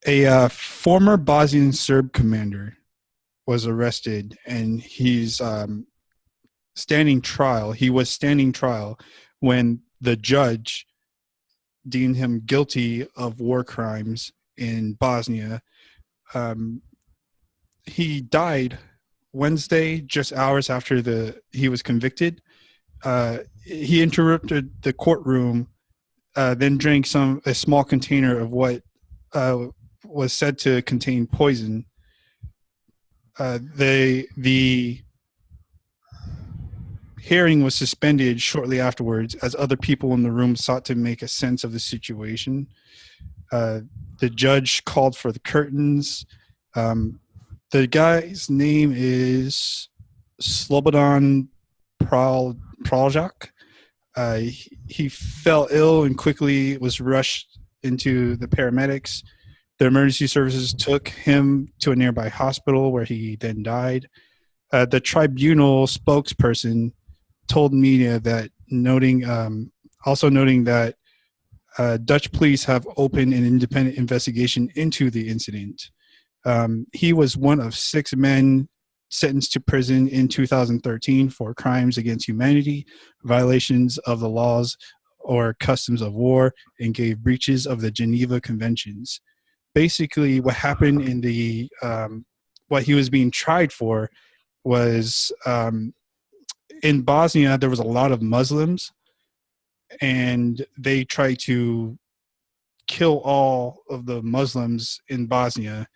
A former Bosnian Serb commander was arrested, and he's standing trial. He was standing trial when the judge deemed him guilty of war crimes in Bosnia. Um, he died Wednesday, just hours after he was convicted. He interrupted the courtroom, then drank a small container of what was said to contain poison. The hearing was suspended shortly afterwards as other people in the room sought to make a sense of the situation. The judge called for the curtains. The guy's name is Slobodan Praljak. He fell ill and quickly was rushed into the paramedics. The emergency services took him to a nearby hospital where he then died. The tribunal spokesperson told media that also noting that Dutch police have opened an independent investigation into the incident. He was one of 6 men sentenced to prison in 2013 for crimes against humanity, violations of the laws or customs of war, and gave breaches of the Geneva Conventions. Basically, what happened in what he was being tried for was in Bosnia, there was a lot of Muslims, and they tried to kill all of the Muslims in Bosnia.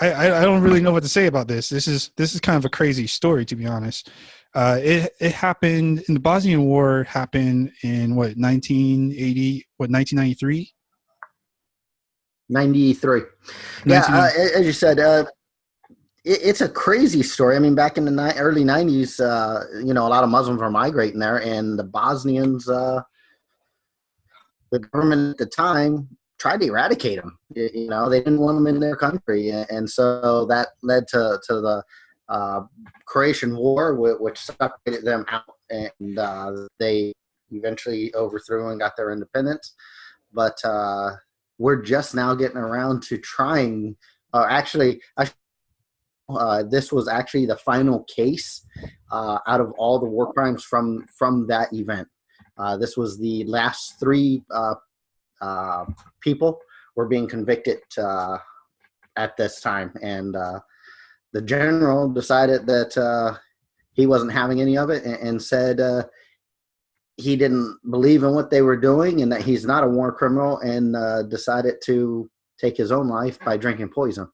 I don't really know what to say about this. This is kind of a crazy story, to be honest. It happened in the Bosnian War. Happened in 1993. 93. Yeah, as you said, it's a crazy story. I mean, back in the early 90s, a lot of Muslims were migrating there, and the Bosnians, the government at the time tried to eradicate them. They didn't want them in their country, and so that led to the Croatian War, which separated them out, and they eventually overthrew and got their independence. But we're just now getting around to trying. This was actually the final case out of all the war crimes from that event. This was the last 3 people were being convicted at this time, and the general decided that he wasn't having any of it, and said he didn't believe in what they were doing and that he's not a war criminal, and decided to take his own life by drinking poison.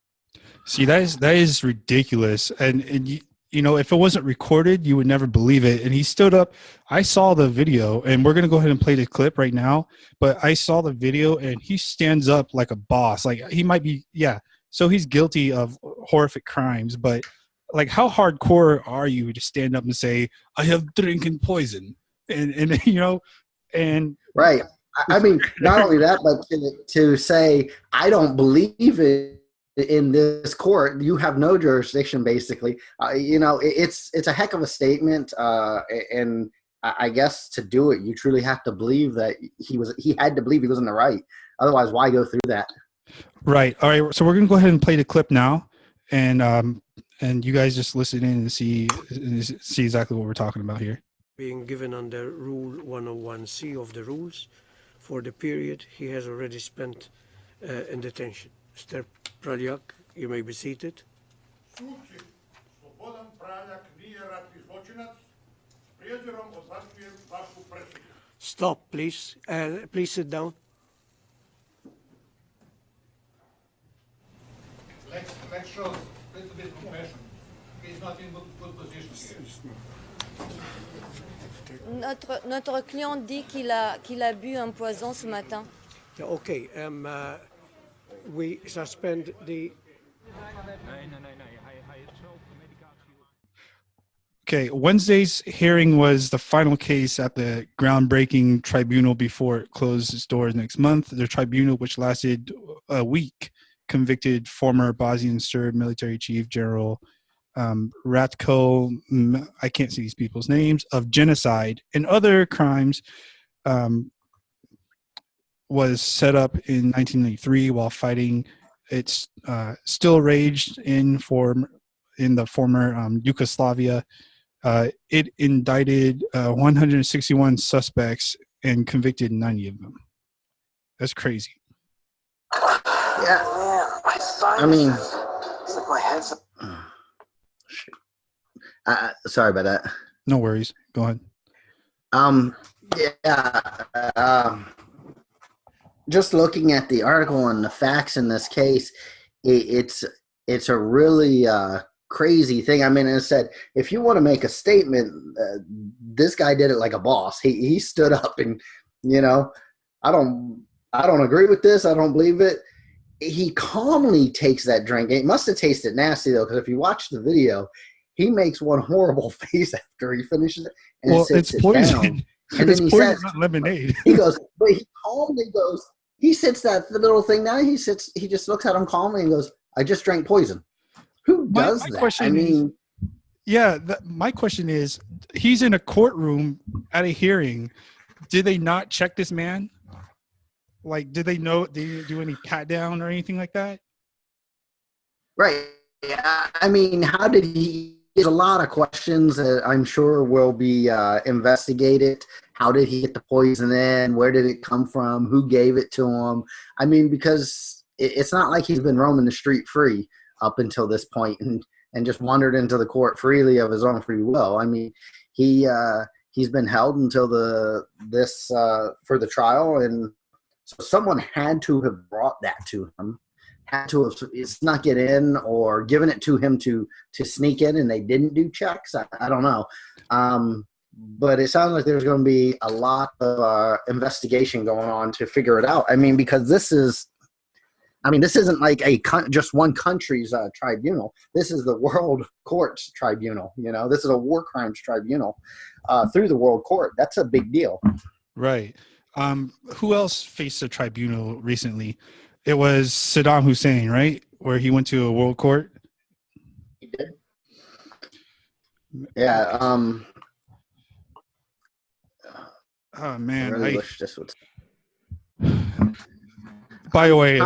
See, that is ridiculous. And if it wasn't recorded, you would never believe it. And he stood up. I saw the video, and we're going to go ahead and play the clip right now. But I saw the video, and he stands up like a boss. Like, he might be, yeah. So he's guilty of horrific crimes. But, like, how hardcore are you to stand up and say, I have drinking poison? And Right. I mean, not only that, but to say, I don't believe it. In this court, you have no jurisdiction, basically. It's a heck of a statement, and I guess to do it, you truly have to believe that he had to believe he was in the right. Otherwise, why go through that? Right. All right. So we're gonna go ahead and play the clip now, and you guys just listen in and see exactly what we're talking about here. Being given under Rule 101C of the rules for the period he has already spent in detention. Mr. Praljak, you may be seated. Suci, Slobodan Praljak nije ratni zločinac, s prijezirom odbacujem vašu presudu. Stop, please. Please sit down. Let's show a little bit of compassion. He's not in good position here. Notre client dit qu'il a bu un poison ce matin. Okay. We suspend the... Okay, Wednesday's hearing was the final case at the groundbreaking tribunal before it closed its doors next month. The tribunal, which lasted a week, convicted former Bosnian Serb military chief General Ratko, I can't see these people's names, of genocide and other crimes. was set up in 1993 while fighting. It's still raged in the former Yugoslavia. It indicted 161 suspects and convicted 90 of them. That's crazy. Yeah, I mean, it's like my head's. sorry about that. No worries. Go ahead. Just looking at the article and the facts in this case, it's a really crazy thing. I mean, as I said, if you want to make a statement, this guy did it like a boss. He stood up and, I don't agree with this. I don't believe it. He calmly takes that drink. It must have tasted nasty though, because if you watch the video, he makes one horrible face after he finishes it and sits it's poison. Down. And it's then he poison, says, not lemonade. he goes, but he calmly goes, he sits that little thing down. He just looks at him calmly and goes, I just drank poison. Who does that? My question is, he's in a courtroom at a hearing. Did they not check this man? Like, did they do any pat down or anything like that? Right. Yeah. I mean, how did he? There's a lot of questions that I'm sure will be investigated. How did he get the poison in? Where did it come from? Who gave it to him? I mean, because it's not like he's been roaming the street free up until this point and just wandered into the court freely of his own free will. I mean, he's been held until for the trial, and so someone had to have brought that to him. Had to have snuck it in or given it to him to sneak in, and they didn't do checks. I don't know. But it sounds like there's going to be a lot of investigation going on to figure it out. I mean, because this isn't like just one country's tribunal. This is the World Court's tribunal. This is a war crimes tribunal through the World Court. That's a big deal. Right. Who else faced a tribunal recently? It was Saddam Hussein, right? Where he went to a world court. He did. Yeah. Oh man, I really wish this would. By the way,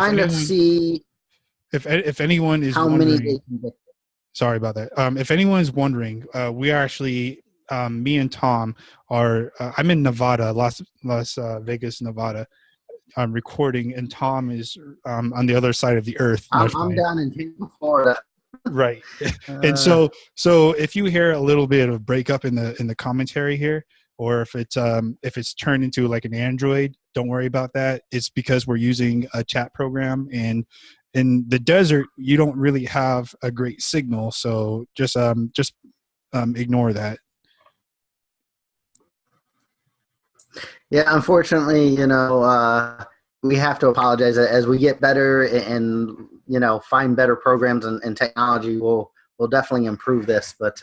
if anyone is how wondering, many they convicted. Sorry about that. If anyone is wondering, we are actually me and Tom are. I'm in Nevada, Las Vegas, Nevada. I'm recording, and Tom is on the other side of the earth. I'm down in Tampa, Florida. Right, and so if you hear a little bit of breakup in the commentary here, or if it's turned into like an Android, don't worry about that. It's because we're using a chat program, and in the desert you don't really have a great signal, so just ignore that. Yeah, unfortunately, we have to apologize. As we get better and find better programs and technology, we'll definitely improve this. But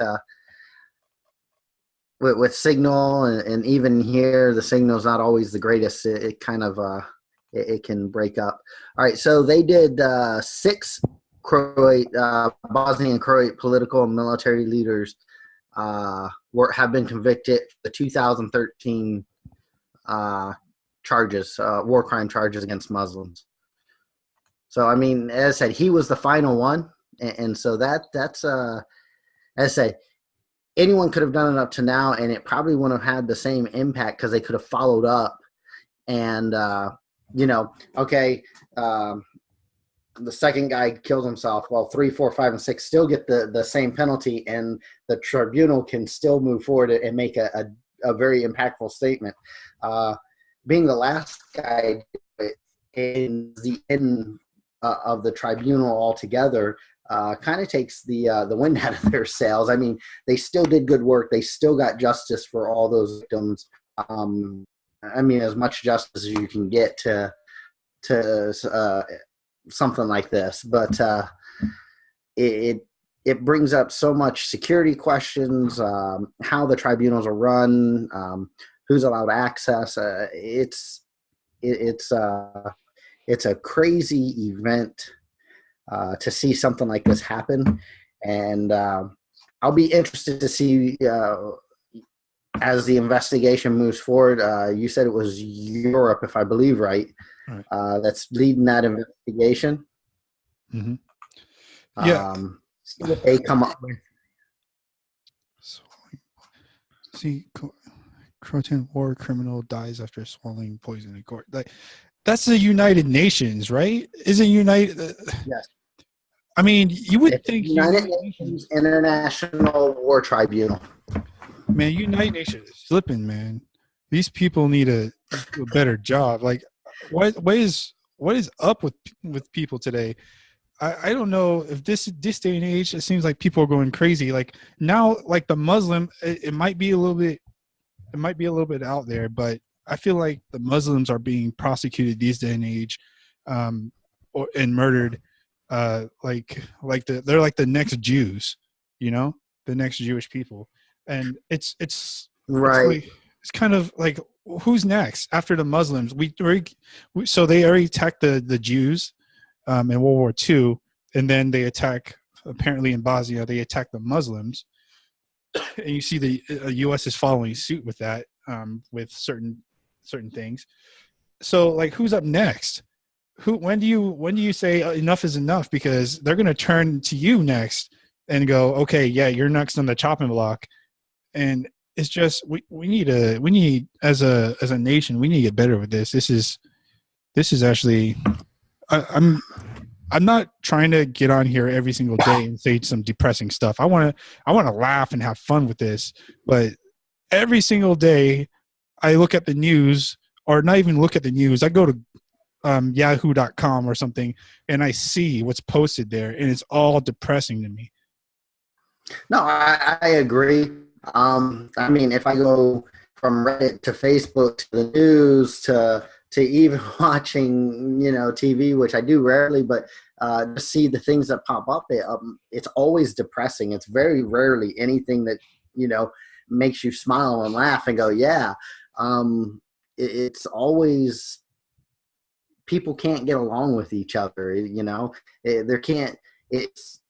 with signal and even here, the signal's not always the greatest. It kind of it can break up. All right, so they did 6 Bosnian Croat political and military leaders have been convicted for the 2013 charges, war crime charges against Muslims. So, I mean, as I said, he was the final one. And so that's, as I say, anyone could have done it up to now, and it probably wouldn't have had the same impact because they could have followed up and, the second guy kills himself. Well, 3, 4, 5, and 6 still get the same penalty, and the tribunal can still move forward and make a very impactful statement. Being the last guy in the end of the tribunal altogether kind of takes the wind out of their sails. I mean, they still did good work. They still got justice for all those victims. I mean, as much justice as you can get to something like this. But it brings up so much security questions, how the tribunals are run, who's allowed access. It's a crazy event to see something like this happen, and I'll be interested to see as the investigation moves forward, you said it was Europe, if I believe right, Right. that's leading that investigation. Mm-hmm. Yeah. See what they come up with. See, Croatian war criminal dies after swallowing poison in court. Like, that's the United Nations, right? Isn't United? Yes. I mean, you would think United Nations International War Tribunal. Man, United Nations is slipping, man. These people need to do a better job. Like, what is up with people today? I don't know if this day and age, it seems like people are going crazy. Like now, like the Muslim, it might be a little bit out there, but I feel like the Muslims are being prosecuted these day and age, and murdered, they're like the next Jews, the next Jewish people, and it's right. It's kind of like, who's next after the Muslims? So they already attacked the Jews in World War II, and then they attack, apparently in Bosnia, they attack the Muslims, and you see the U.S. is following suit with that, with certain things. So like, who's up next? When do you say enough is enough? Because they're going to turn to you next and go, okay, yeah, you're next on the chopping block. And it's just, we need as a nation, we need to get better with this. This is actually, I'm not trying to get on here every single day and say some depressing stuff. I want to laugh and have fun with this, but every single day I look at the news, or not even look at the news. I go to yahoo.com or something, and I see what's posted there, and it's all depressing to me. No, I agree. I mean, if I go from Reddit to Facebook to the news to even watching, TV, which I do rarely, but just see the things that pop up, it's always depressing. It's very rarely anything that, makes you smile and laugh and go, yeah. It's always, people can't get along with each other, it's,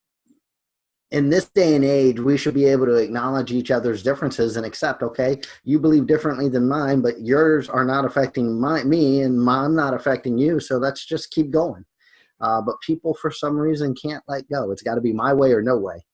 in this day and age, we should be able to acknowledge each other's differences and accept, okay, you believe differently than mine, but yours are not affecting me, and I'm not affecting you, so let's just keep going. But people, for some reason, can't let go. It's got to be my way or no way.